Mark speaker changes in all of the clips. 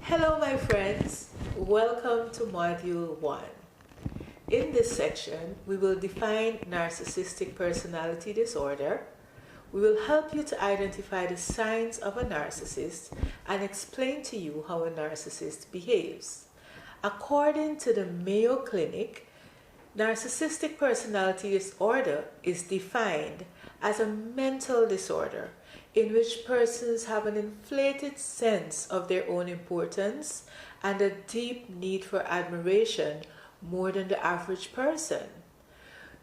Speaker 1: Hello, my friends. Welcome to Module 1. In this section, we will define narcissistic personality disorder. We will help you to identify the signs of a narcissist and explain to you how a narcissist behaves. According to the Mayo Clinic, narcissistic personality disorder is defined as a mental disorder in which persons have an inflated sense of their own importance and a deep need for admiration more than the average person.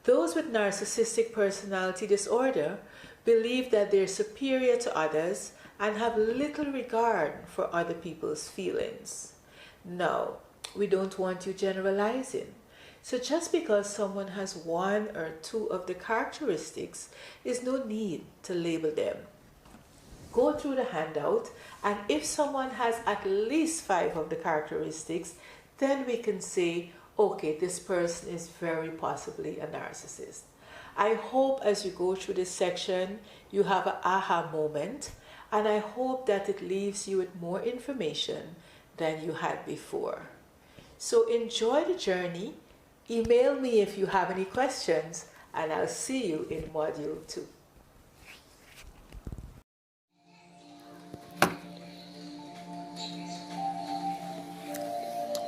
Speaker 1: Those with narcissistic personality disorder believe that they're superior to others and have little regard for other people's feelings. Now, we don't want you generalizing. So just because someone has one or two of the characteristics is no need to label them. Go through the handout, and if someone has at least 5 of the characteristics, then we can say, okay, this person is very possibly a narcissist. I hope as you go through this section, you have an aha moment, and I hope that it leaves you with more information than you had before. So enjoy the journey. Email me if you have any questions, and I'll see you in Module 2.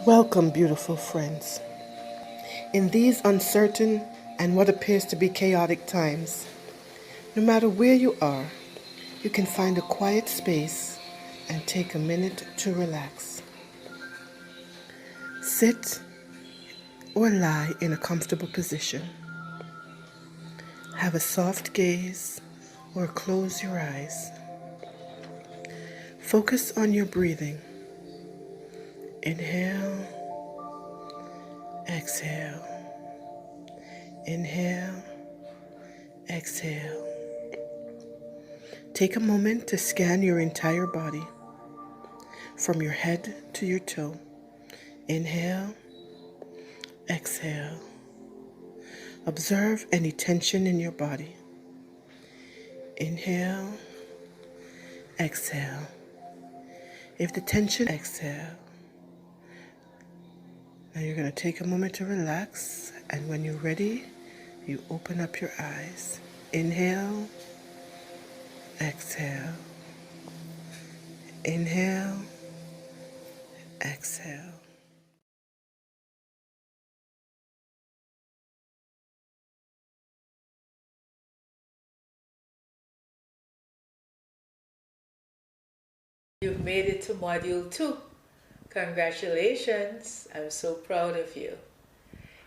Speaker 2: Welcome, beautiful friends. In these uncertain and what appears to be chaotic times, no matter where you are, you can find a quiet space and take a minute to relax. Sit or lie in a comfortable position. Have a soft gaze or close your eyes. Focus on your breathing. Inhale, exhale. Inhale, exhale. Take a moment to scan your entire body, from your head to your toe. Inhale, exhale. Observe any tension in your body. Inhale, exhale. If the tension, exhale. Now you're going to take a moment to relax, and when you're ready, you open up your eyes. Inhale, exhale. Inhale, exhale.
Speaker 1: You've made it to Module 2. Congratulations, I'm so proud of you.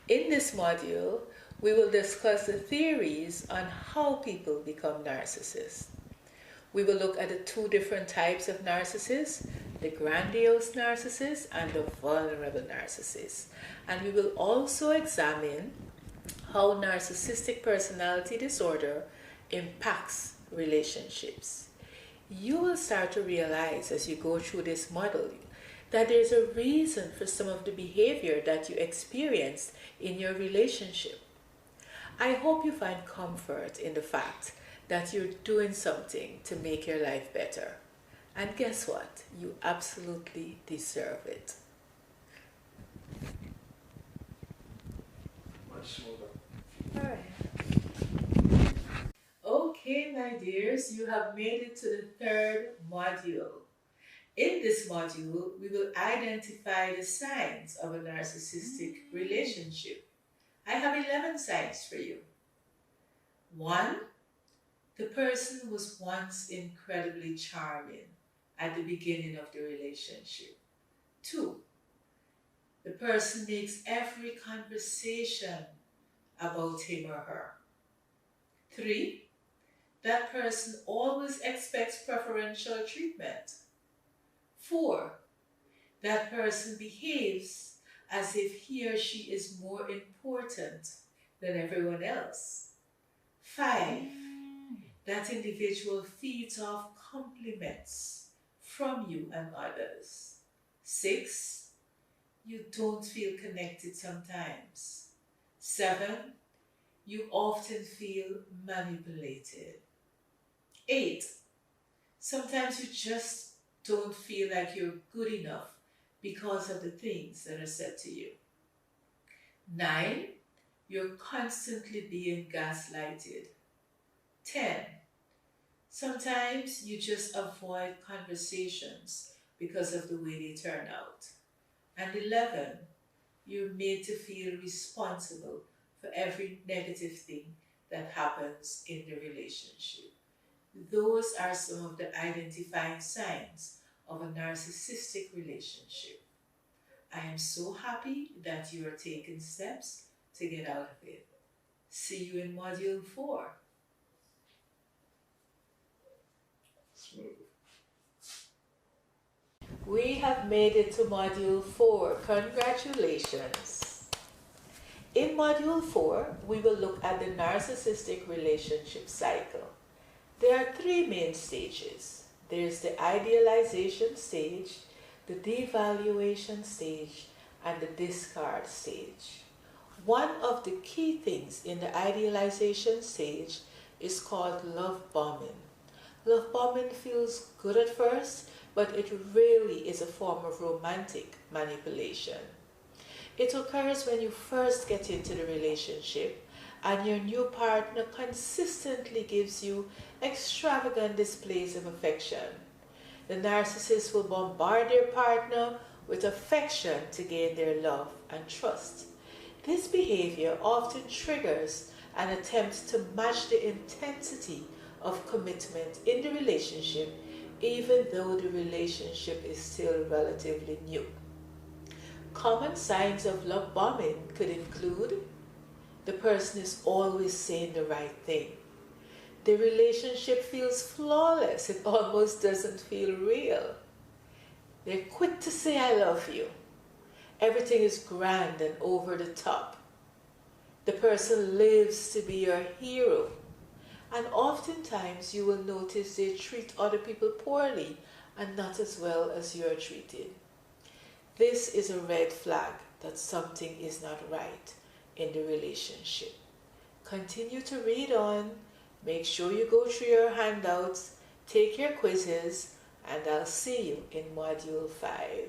Speaker 1: In this module, we will discuss the theories on how people become narcissists. We will look at the 2 different types of narcissists, the grandiose narcissist and the vulnerable narcissist. And we will also examine how narcissistic personality disorder impacts relationships. You will start to realize as you go through this model that there's a reason for some of the behavior that you experienced in your relationship. I hope you find comfort in the fact that you're doing something to make your life better. And guess what? You absolutely deserve it. All right. Okay, my dears, you have made it to the 3rd module. In this module, we will identify the signs of a narcissistic relationship. I have 11 signs for you. 1. The person was once incredibly charming at the beginning of the relationship. 2. The person makes every conversation about him or her. 3. That person always expects preferential treatment. 4. That person behaves as if he or she is more important than everyone else. 5. That individual feeds off compliments from you and others. 6. You don't feel connected sometimes. 7. You often feel manipulated. 8. Sometimes you just don't feel like you're good enough because of the things that are said to you. 9, you're constantly being gaslighted. 10, sometimes you just avoid conversations because of the way they turn out. And 11, you're made to feel responsible for every negative thing that happens in the relationship. Those are some of the identifying signs of a narcissistic relationship. I am so happy that you are taking steps to get out of it. See you in Module 4.
Speaker 3: Smooth.
Speaker 1: We have made it to Module 4. Congratulations! In Module 4, we will look at the narcissistic relationship cycle. There are 3 main stages. There's the idealization stage, the devaluation stage, and the discard stage. One of the key things in the idealization stage is called love bombing. Love bombing feels good at first, but it really is a form of romantic manipulation. It occurs when you first get into the relationship and your new partner consistently gives you extravagant displays of affection. The narcissist will bombard their partner with affection to gain their love and trust. This behavior often triggers an attempt to match the intensity of commitment in the relationship, even though the relationship is still relatively new. Common signs of love bombing could include the person is always saying the right thing. The relationship feels flawless. It almost doesn't feel real. They're quick to say I love you. Everything is grand and over the top. The person lives to be your hero. And oftentimes you will notice they treat other people poorly and not as well as you're treated. This is a red flag that something is not right in the relationship. Continue to read on. Make sure you go through your handouts, take your quizzes, and I'll see you in Module 5.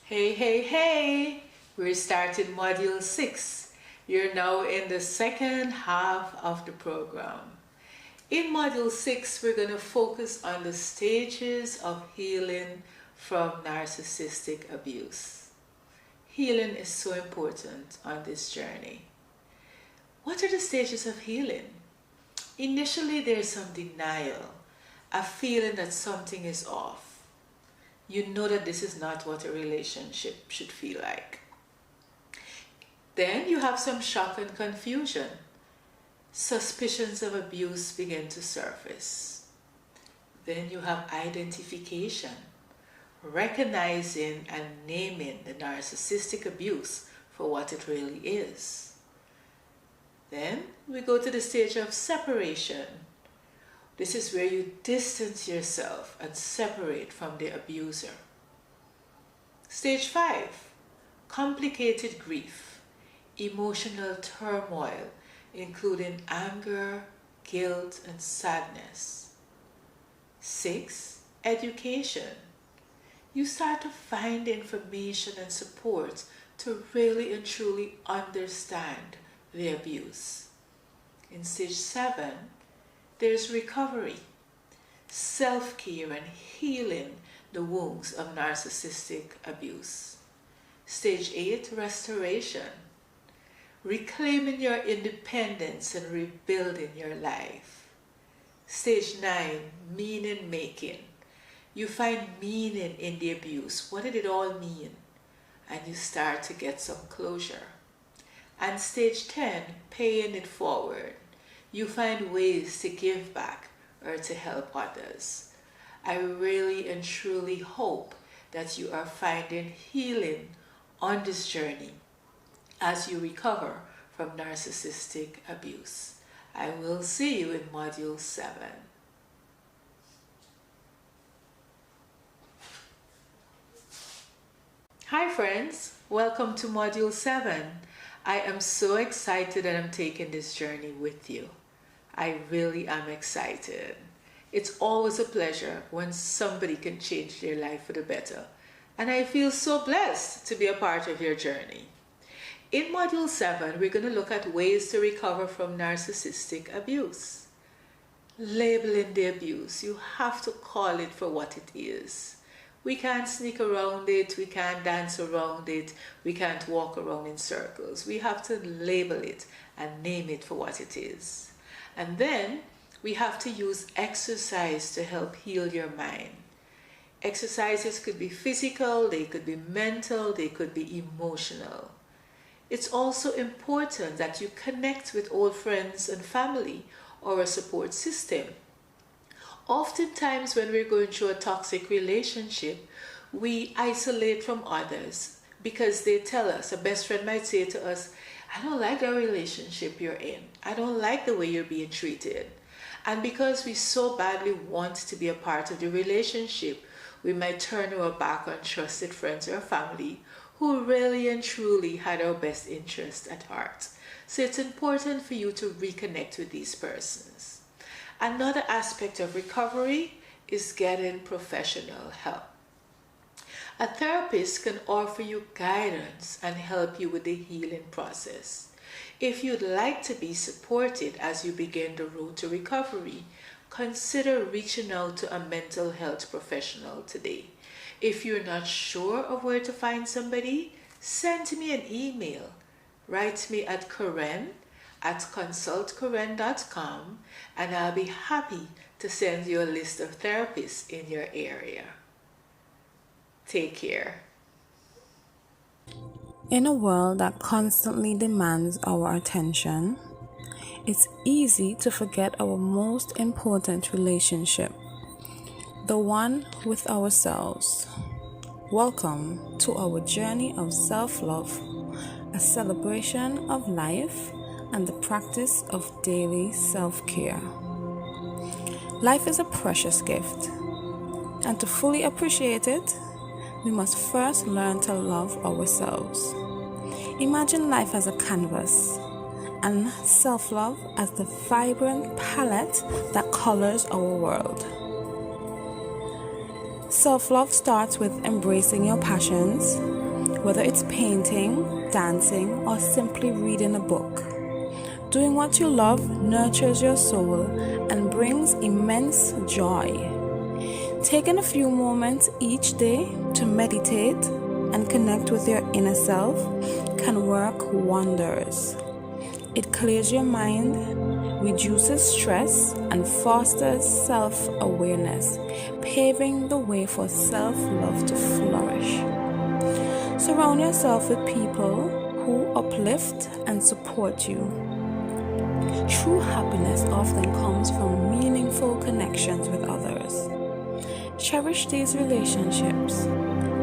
Speaker 1: Hey, hey, hey! We're starting Module 6. You're now in the second half of the program. In Module 6, we're going to focus on the stages of healing from narcissistic abuse. Healing is so important on this journey. What are the stages of healing? Initially, there's some denial, a feeling that something is off. You know that this is not what a relationship should feel like. Then you have some shock and confusion. Suspicions of abuse begin to surface. Then you have identification, recognizing and naming the narcissistic abuse for what it really is. Then we go to the stage of separation. This is where you distance yourself and separate from the abuser. Stage 5, complicated grief, emotional turmoil, including anger, guilt, and sadness. 6, education. You start to find information and support to really and truly understand the abuse. In stage 7, there's recovery, self-care and healing the wounds of narcissistic abuse. Stage 8, restoration, reclaiming your independence and rebuilding your life. Stage 9, meaning making. You find meaning in the abuse. What did it all mean? And you start to get some closure. And stage 10, paying it forward. You find ways to give back or to help others. I really and truly hope that you are finding healing on this journey as you recover from narcissistic abuse. I will see you in Module 7. Hi friends, welcome to Module 7. I am so excited that I'm taking this journey with you. I really am excited. It's always a pleasure when somebody can change their life for the better. And I feel so blessed to be a part of your journey. In Module 7, we're going to look at ways to recover from narcissistic abuse. Labeling the abuse. You have to call it for what it is. We can't sneak around it. We can't dance around it. We can't walk around in circles. We have to label it and name it for what it is. And then we have to use exercise to help heal your mind. Exercises could be physical, they could be mental, they could be emotional. It's also important that you connect with old friends and family or a support system. Oftentimes when we're going through a toxic relationship, we isolate from others because they tell us, a best friend might say to us, I don't like the relationship you're in. I don't like the way you're being treated. And because we so badly want to be a part of the relationship, we might turn our back on trusted friends or family who really and truly had our best interest at heart. So it's important for you to reconnect with these persons. Another aspect of recovery is getting professional help. A therapist can offer you guidance and help you with the healing process. If you'd like to be supported as you begin the road to recovery, consider reaching out to a mental health professional today. If you're not sure of where to find somebody, send me an email. Write me at Karen@consultkaren.com and I'll be happy to send you a list of therapists in your area. Take care.
Speaker 4: In a world that constantly demands our attention, it's easy to forget our most important relationship, the one with ourselves. Welcome to our journey of self-love, a celebration of life and the practice of daily self-care. Life is a precious gift, and to fully appreciate it, we must first learn to love ourselves. Imagine life as a canvas and self-love as the vibrant palette that colors our world. Self-love starts with embracing your passions, Whether it's painting, dancing, or simply reading a book, doing what you love nurtures your soul and brings immense joy. Taking a few moments each day to meditate and connect with your inner self can work wonders. It clears your mind, reduces stress, and fosters self-awareness, paving the way for self-love to flourish. Surround yourself with people who uplift and support you. True happiness often comes from meaningful connections with others. Cherish these relationships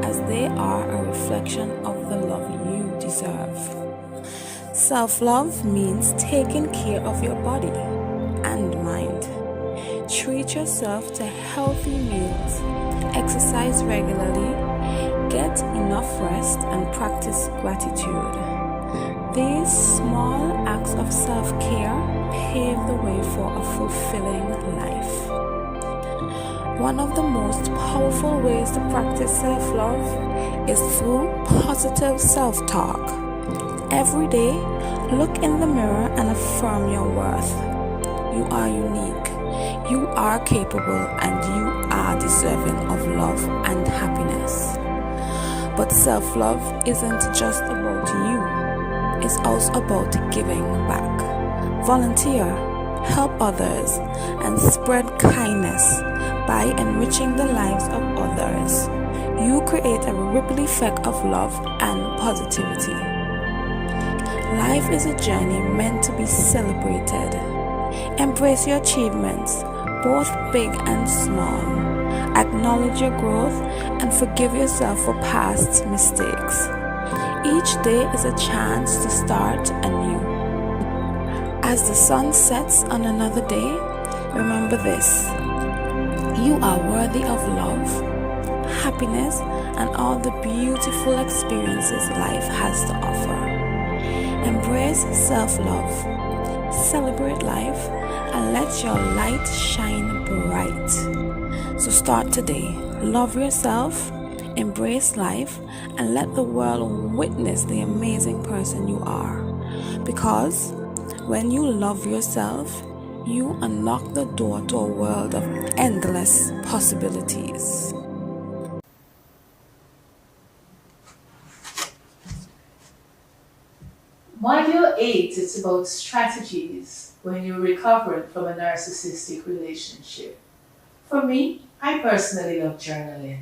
Speaker 4: as they are a reflection of the love you deserve. Self-love means taking care of your body and mind. Treat yourself to healthy meals, exercise regularly, get enough rest, and practice gratitude. These small acts of self-care pave the way for a fulfilling life. One of the most powerful ways to practice self-love is through positive self-talk. Every day, look in the mirror and affirm your worth. You are unique, you are capable, and you are deserving of love and happiness. But self-love isn't just about you, it's also about giving back. Volunteer, help others, and spread kindness by enriching the lives of others. You create a ripple effect of love and positivity. Life is a journey meant to be celebrated. Embrace your achievements, both big and small. Acknowledge your growth and forgive yourself for past mistakes. Each day is a chance to start anew. As the sun sets on another day, remember this: you are worthy of love, happiness, and all the beautiful experiences life has to offer. Embrace self-love, celebrate life, and let your light shine bright. So start today. Love yourself, embrace life, and let the world witness the amazing person you are. Because when you love yourself, you unlock the door to a world of endless possibilities.
Speaker 1: Module 8 is about strategies when you're recovering from a narcissistic relationship. For me, I personally love journaling.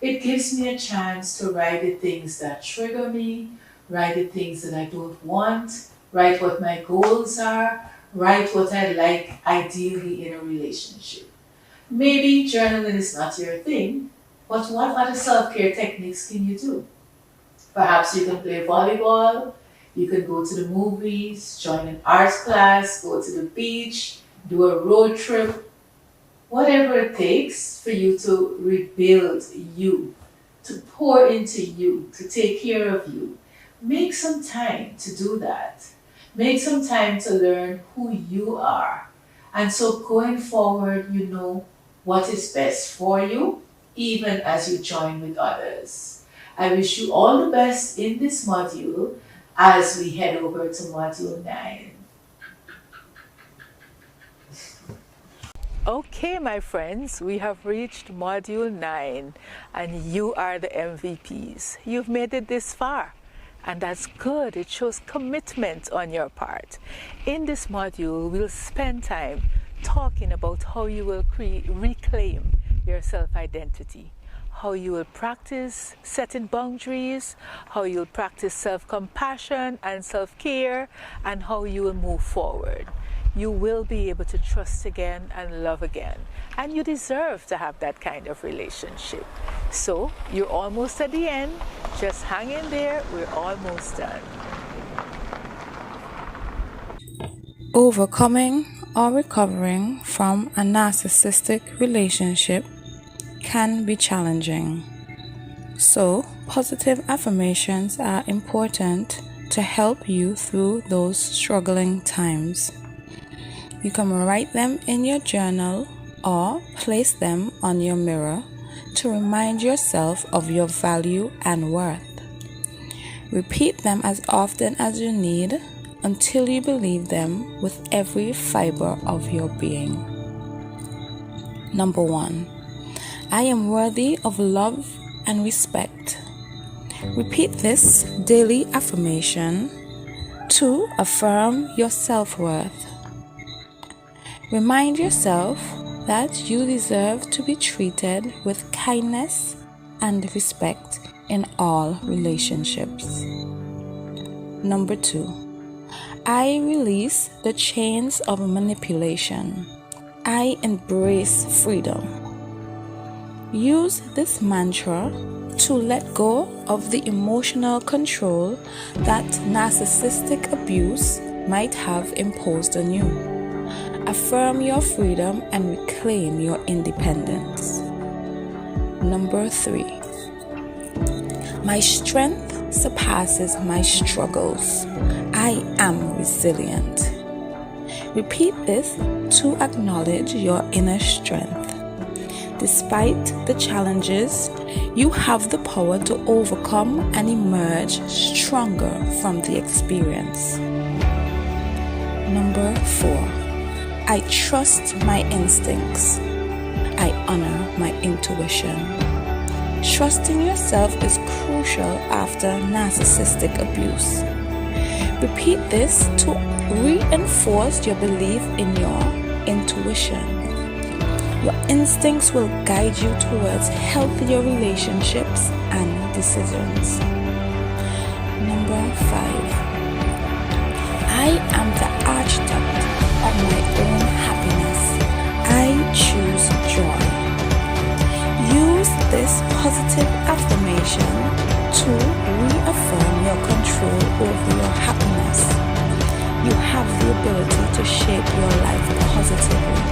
Speaker 1: It gives me a chance to write the things that trigger me, write the things that I don't want, write what my goals are, write what I like ideally in a relationship. Maybe journaling is not your thing, but what other self-care techniques can you do? Perhaps you can play volleyball, you can go to the movies, join an arts class, go to the beach, do a road trip. Whatever it takes for you to rebuild you, to pour into you, to take care of you. Make some time to do that. Make some time to learn who you are. And so going forward, you know what is best for you, even as you join with others. I wish you all the best in this module as we head over to module 9. Okay, my friends, we have reached module 9 and you are the MVPs. You've made it this far and that's good. It shows commitment on your part. In this module, we'll spend time talking about how you will reclaim your self-identity, how you will practice setting boundaries, how you'll practice self-compassion and self-care, and how you will move forward. You will be able to trust again and love again. And you deserve to have that kind of relationship. So you're almost at the end. Just hang in there. We're almost done.
Speaker 4: Overcoming or recovering from a narcissistic relationship can be challenging. So, positive affirmations are important to help you through those struggling times. You can write them in your journal or place them on your mirror to remind yourself of your value and worth. Repeat them as often as you need until you believe them with every fiber of your being. Number 1. I am worthy of love and respect. Repeat this daily affirmation to affirm your self-worth. Remind yourself that you deserve to be treated with kindness and respect in all relationships. Number 2. I release the chains of manipulation. I embrace freedom. Use this mantra to let go of the emotional control that narcissistic abuse might have imposed on you. Affirm your freedom and reclaim your independence. Number 3. My strength surpasses my struggles. I am resilient. Repeat this to acknowledge your inner strength. Despite the challenges, you have the power to overcome and emerge stronger from the experience. Number 4. I trust my instincts. I honor my intuition. Trusting yourself is crucial after narcissistic abuse. Repeat this to reinforce your belief in your intuition. Your instincts will guide you towards healthier relationships and decisions. Number 5. I am the architect of my own happiness. I choose joy. Use this positive affirmation to reaffirm your control over your happiness. You have the ability to shape your life positively.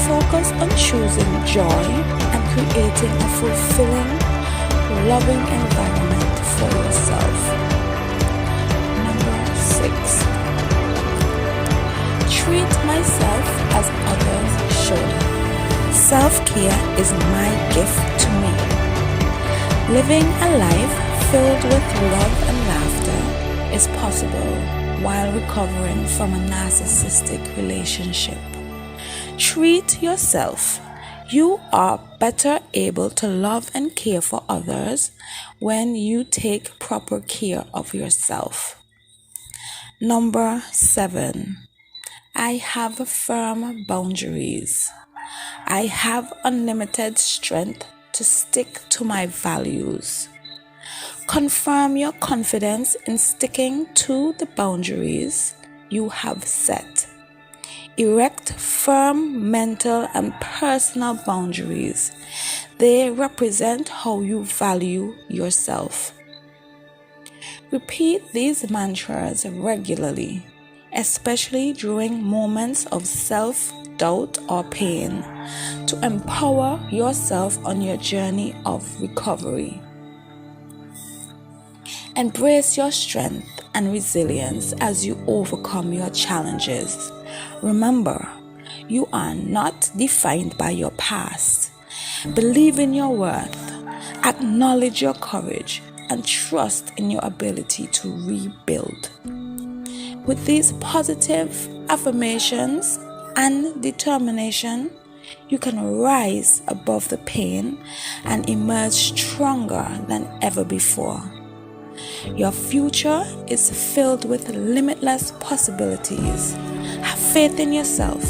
Speaker 4: Focus on choosing joy and creating a fulfilling, loving environment for yourself. Number 6. Treat myself as others should. Self-care is my gift to me. Living a life filled with love and laughter is possible while recovering from a narcissistic relationship. Treat yourself. You are better able to love and care for others when you take proper care of yourself. Number 7. I have firm boundaries. I have unlimited strength to stick to my values. Confirm your confidence in sticking to the boundaries you have set. Erect firm mental and personal boundaries. They represent how you value yourself. Repeat these mantras regularly, especially during moments of self-doubt or pain, to empower yourself on your journey of recovery. Embrace your strength and resilience as you overcome your challenges. Remember, you are not defined by your past. Believe in your worth, acknowledge your courage, and trust in your ability to rebuild. With these positive affirmations and determination, you can rise above the pain and emerge stronger than ever before. Your future is filled with limitless possibilities. Have faith in yourself,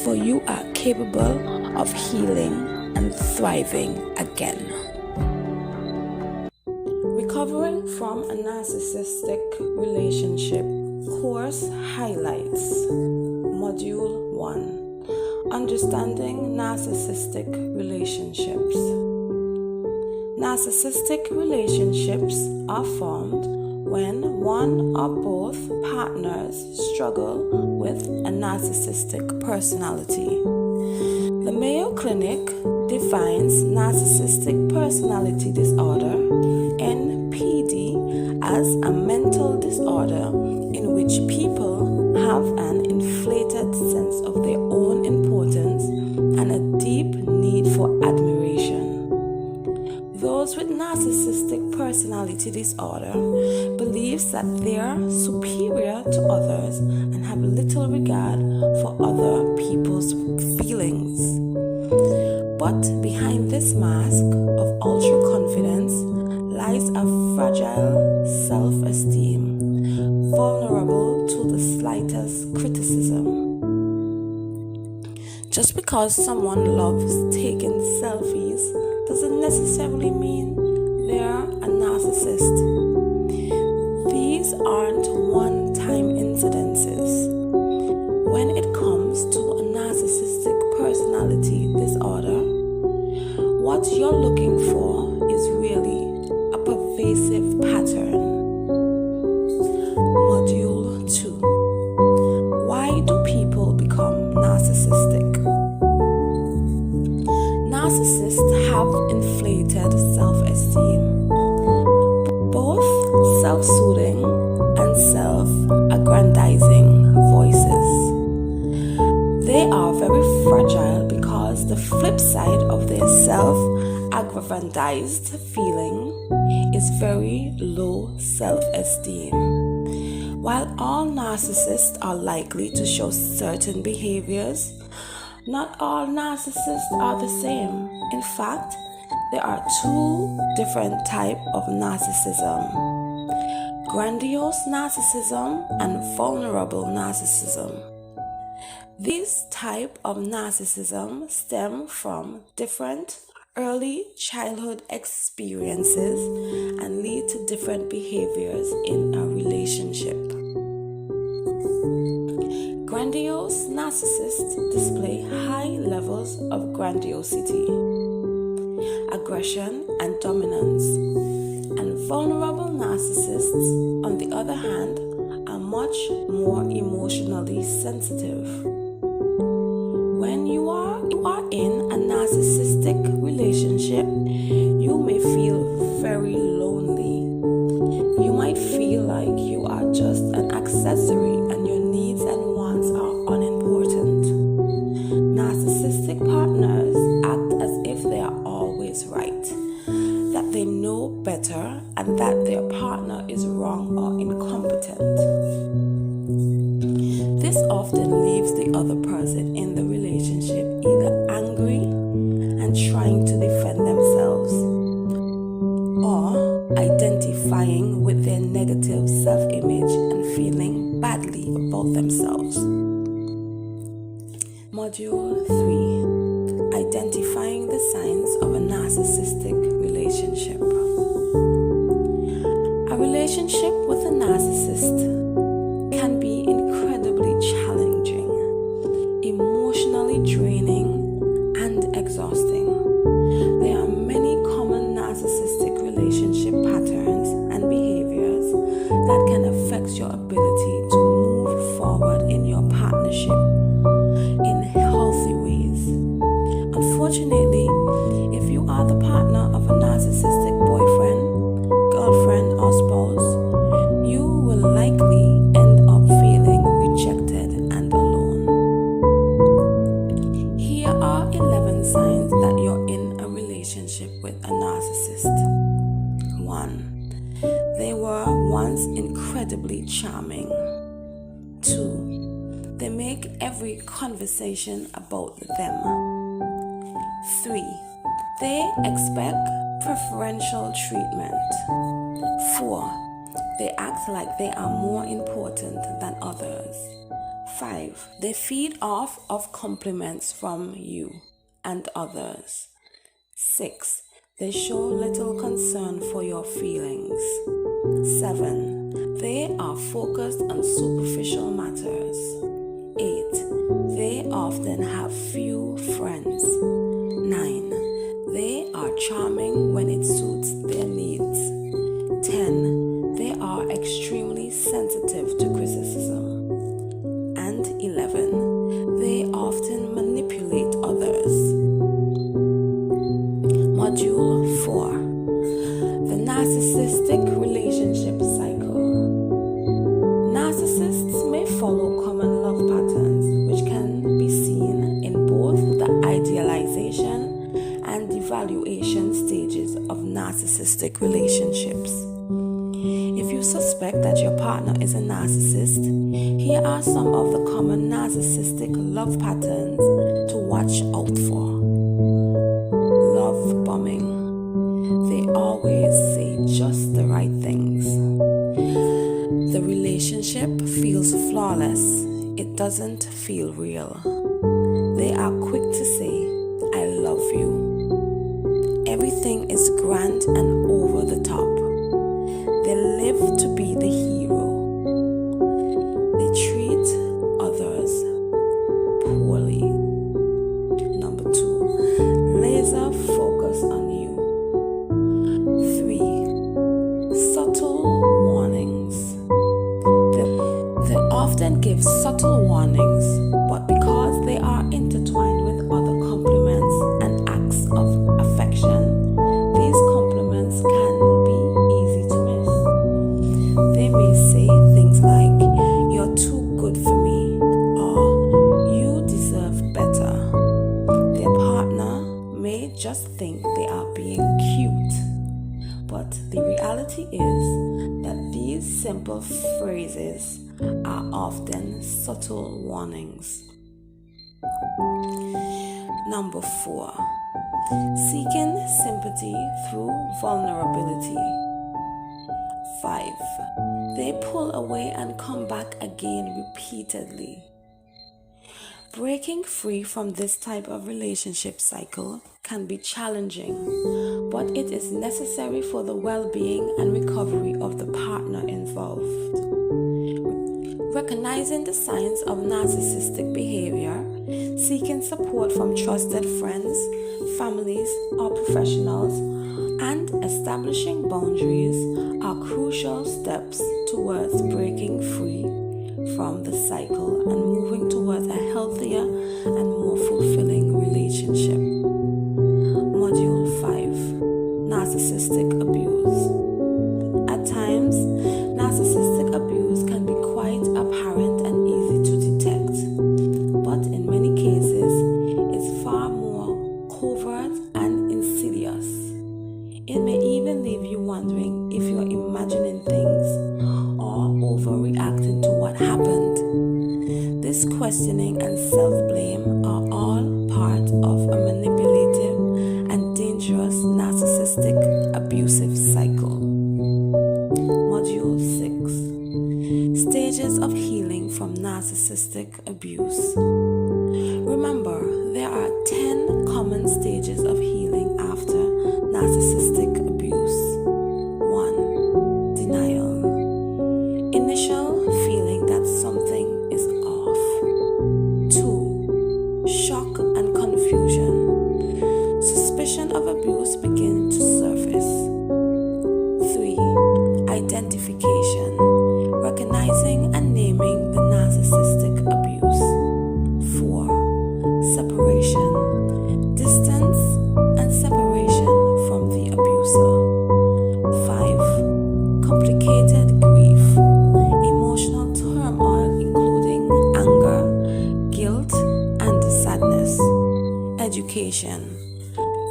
Speaker 4: for you are capable of healing and thriving again. Recovering from a narcissistic relationship course highlights. Module 1. Understanding narcissistic relationships. Narcissistic relationships are formed when one or both partners struggle with a narcissistic personality. The Mayo Clinic defines narcissistic personality disorder, NPD, as a mental disorder in which people have an inflated sense of their own importance and a deep need for admiration. Those with narcissistic personality disorder that they're superior to others and have little regard for other people's feelings. But behind this mask of ultra confidence lies a fragile self-esteem, vulnerable to the slightest criticism. Just because someone loves taking selfies doesn't necessarily mean they're a narcissist. These aren't one-time incidences. When it comes to a narcissistic personality disorder, what you're looking for is really a pervasive pattern. Module 2. Why do people become narcissistic? Narcissists have inflated self-esteem, both self-soothing and self-aggrandizing voices. They are very fragile because the flip side of their self-aggrandized feeling is very low self-esteem. While all narcissists are likely to show certain behaviors, not all narcissists are the same. In fact, there are two different types of narcissism: grandiose narcissism and vulnerable narcissism. These types of narcissism stem from different early childhood experiences and lead to different behaviors in a relationship. Grandiose narcissists display high levels of grandiosity, aggression, and dominance, and vulnerable narcissists, on the other hand, are much more emotionally sensitive. When you are in a narcissistic relationship, you may feel very lonely. You might feel like you are just an accessory and your needs and wants are unimportant. Narcissistic partners act as if they are always right, that they know better, and that their partner is wrong or incompetent. This often leaves the other person in the relationship either angry and trying to defend themselves, or identifying with their negative self-image and feeling badly about themselves. Module 3. Identifying the signs of a narcissistic relationship. A relationship with a narcissist can be incredibly challenging, emotionally draining, and exhausting. There are many common narcissistic relationship patterns and behaviors that can affect your ability to move forward in your partnership in healthy ways. Unfortunately, if you are the partner of a narcissistic boyfriend, girlfriend, or spouse, you will likely end up feeling rejected and alone. Here are 11 signs that you're in a relationship with a narcissist. 1. They were once incredibly charming. 2. They make every conversation about them. 3. They expect preferential treatment. 4. They act like they are more important than others. 5. They feed off of compliments from you and others. 6. They show little concern for your feelings. 7. They are focused on superficial matters. 8. They often have few friends. 9. They are charming when it suits their needs. 10. They are extremely sensitive to criticism. And 11. They often manipulate others. Module 4. The Narcissistic Relationship Cycle. Narcissists may follow common love patterns which can be seen in both the idealization and evaluation stages of narcissistic relationships. If you suspect that your partner is a narcissist, here are some of the common narcissistic love patterns to watch out for. Love bombing. They always say just the right things. The relationship feels flawless. It doesn't feel real. They are quick to say, I love you. Everything is grand and over the top. They live to be the hero. They treat others poorly. Number 2, laser focus on you. 3, subtle warnings. They often give subtle warnings, but because they are intertwined with other compliments and acts of affection, these compliments can be easy to miss. They may say things like, you're too good for me, or you deserve better. Their partner may just think they are being cute, but the reality is that these simple phrases are often subtle warnings. Number 4, seeking sympathy through vulnerability. 5, they pull away and come back again repeatedly. Breaking free from this type of relationship cycle can be challenging, but it is necessary for the well-being and recovery of the partner involved. Recognizing the signs of narcissistic behavior, seeking support from trusted friends, families, or professionals, and establishing boundaries are crucial steps towards breaking free from the cycle and moving towards a healthier and more fulfilling relationship. Module 5, Narcissistic Abuse. At times, narcissistic abuse can be quite apparent and easy to detect, but in many cases, it's far more covert and insidious. It may even leave you wondering if you're imagining things or overreacting to what happened. This questioning and self-blame are all part of a manipulative and dangerous narcissistic abusive cycle. Module 6, Stages of Healing from Narcissistic Abuse. Remember, there are 10 common stages of healing after narcissistic abuse. 1, denial. Initial feeling that something is off. 2, shock and confusion. Suspicion of abuse begins to surface. 3, identification. Recognizing and naming the narcissistic abuse. 4, separation. Distance and separation from the abuser. 5, complicated grief. Emotional turmoil including anger, guilt, and sadness. Education.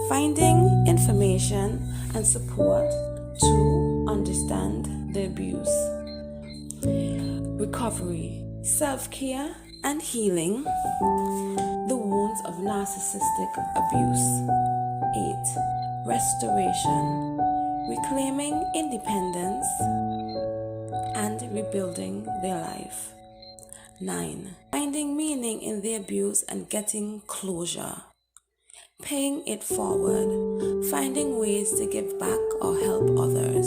Speaker 4: Finding information and support to understand the abuse. Recovery, self-care, and healing the wounds of narcissistic abuse. 8, restoration, reclaiming independence and rebuilding their life. 9, finding meaning in the abuse and getting closure. Paying it forward, finding ways to give back or help others.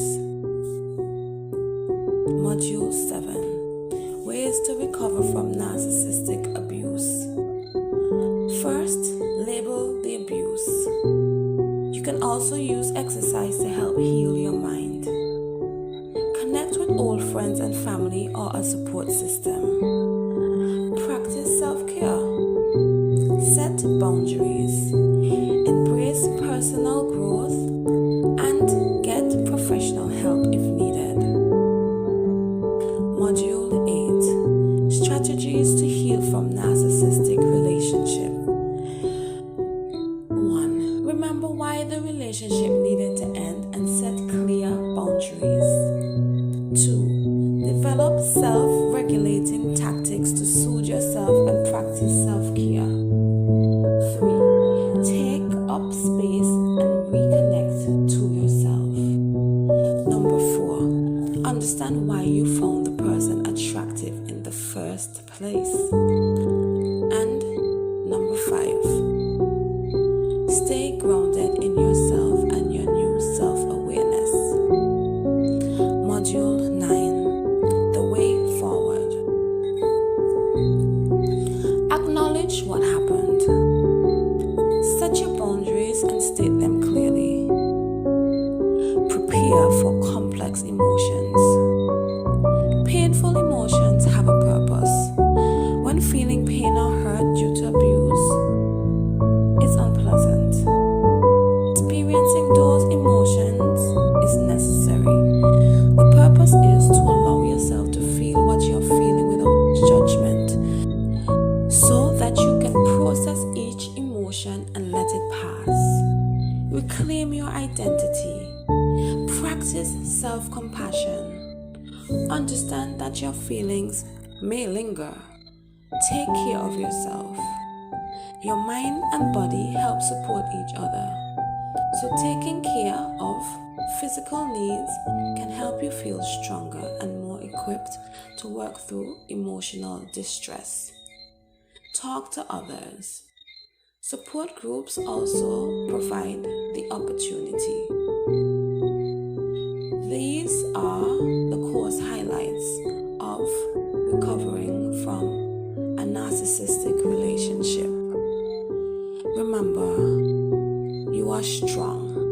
Speaker 4: Module 7, Ways to recover from narcissistic abuse. First, label the abuse. You can also use exercise to help heal your mind. Connect with old friends and family or a support system. Practice self-care. Set boundaries. Embrace personal growth and get professional help if needed. Module 8, Strategies to heal from narcissistic relationship. 1, remember why the relationship needed to end and set clear boundaries. 2, develop to soothe yourself and practice self-care. 3. Take up space and reconnect to yourself. Number 4. Understand why you found the person attractive in the first place. And number 5. Stay grounded in yourself and your new self-awareness. Module 9. The way forward. Acknowledge what happened. Set your boundaries and state them clearly. Prepare for complex emotions. Painful emotions have a purpose. When feeling pain or hurt due to abuse, it's unpleasant. Experiencing those emotions is necessary. The purpose is to allow yourself to feel what you're feeling without judgment, so that you can process each emotion and let it pass. Reclaim your identity. Practice self-compassion. Understand that your feelings may linger. Take care of yourself. Your mind and body help support each other. So taking care of physical needs can help you feel stronger and more equipped to work through emotional distress. Talk to others. Support groups also provide the opportunity. These are the course highlights of recovering from a narcissistic relationship. Remember, you are strong.